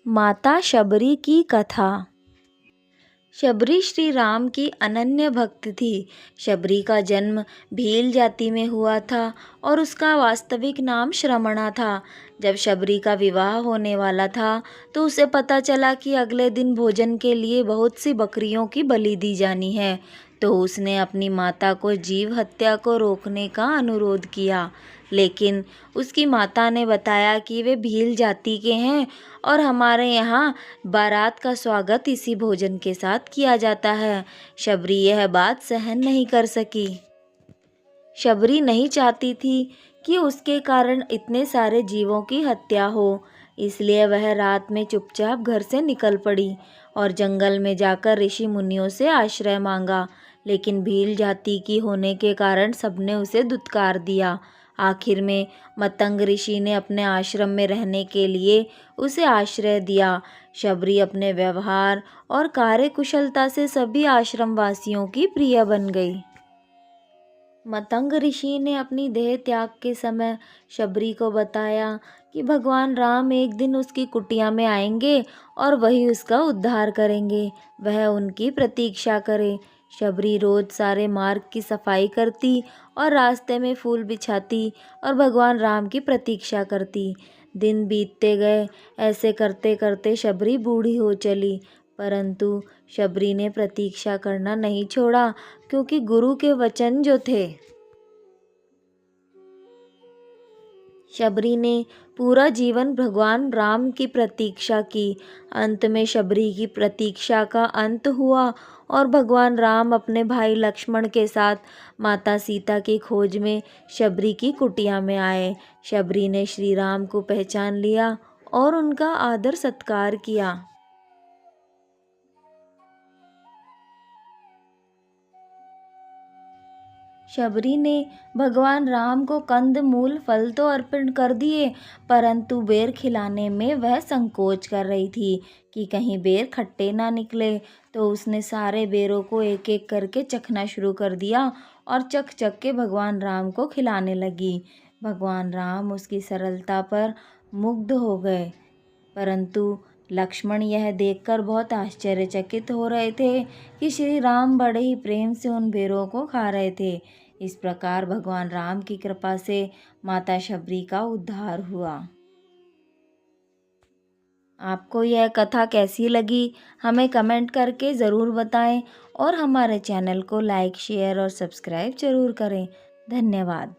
माता शबरी की कथा। शबरी श्री राम की अनन्य भक्त थी। शबरी का जन्म भील जाति में हुआ था और उसका वास्तविक नाम श्रमणा था। जब शबरी का विवाह होने वाला था तो उसे पता चला कि अगले दिन भोजन के लिए बहुत सी बकरियों की बलि दी जानी है। तो उसने अपनी माता को जीव हत्या को रोकने का अनुरोध किया, लेकिन उसकी माता ने बताया कि वे भील जाति के हैं और हमारे यहाँ बारात का स्वागत इसी भोजन के साथ किया जाता है। शबरी यह बात सहन नहीं कर सकी। शबरी नहीं चाहती थी कि उसके कारण इतने सारे जीवों की हत्या हो, इसलिए वह रात में चुपचाप घर से निकल पड़ी और जंगल में जाकर ऋषि मुनियों से आश्रय मांगा। लेकिन भील जाति की होने के कारण सबने उसे दुत्कार दिया। आखिर में मतंग ऋषि ने अपने आश्रम में रहने के लिए उसे आश्रय दिया। शबरी अपने व्यवहार और कार्यकुशलता से सभी आश्रमवासियों की प्रिय बन गई। मतंग ऋषि ने अपनी देह त्याग के समय शबरी को बताया कि भगवान राम एक दिन उसकी कुटिया में आएंगे और वही उसका उद्धार करेंगे। वह उनकी प्रतीक्षा करे। शबरी रोज सारे मार्ग की सफाई करती और रास्ते में फूल बिछाती और भगवान राम की प्रतीक्षा करती। दिन बीतते गए। ऐसे करते करते शबरी बूढ़ी हो चली, परंतु शबरी ने प्रतीक्षा करना नहीं छोड़ा, क्योंकि गुरु के वचन जो थे। शबरी ने पूरा जीवन भगवान राम की प्रतीक्षा की। अंत में शबरी की प्रतीक्षा का अंत हुआ और भगवान राम अपने भाई लक्ष्मण के साथ माता सीता की खोज में शबरी की कुटिया में आए। शबरी ने श्री राम को पहचान लिया और उनका आदर सत्कार किया। शबरी ने भगवान राम को कंद मूल फल तो अर्पण कर दिए, परंतु बेर खिलाने में वह संकोच कर रही थी कि कहीं बेर खट्टे ना निकले। तो उसने सारे बेरों को एक एक करके चखना शुरू कर दिया और चख चख के भगवान राम को खिलाने लगी। भगवान राम उसकी सरलता पर मुग्ध हो गए, परंतु लक्ष्मण यह देखकर बहुत आश्चर्यचकित हो रहे थे कि श्री राम बड़े ही प्रेम से उन बेरों को खा रहे थे। इस प्रकार भगवान राम की कृपा से माता शबरी का उद्धार हुआ। आपको यह कथा कैसी लगी हमें कमेंट करके ज़रूर बताएं और हमारे चैनल को लाइक, शेयर और सब्सक्राइब जरूर करें। धन्यवाद।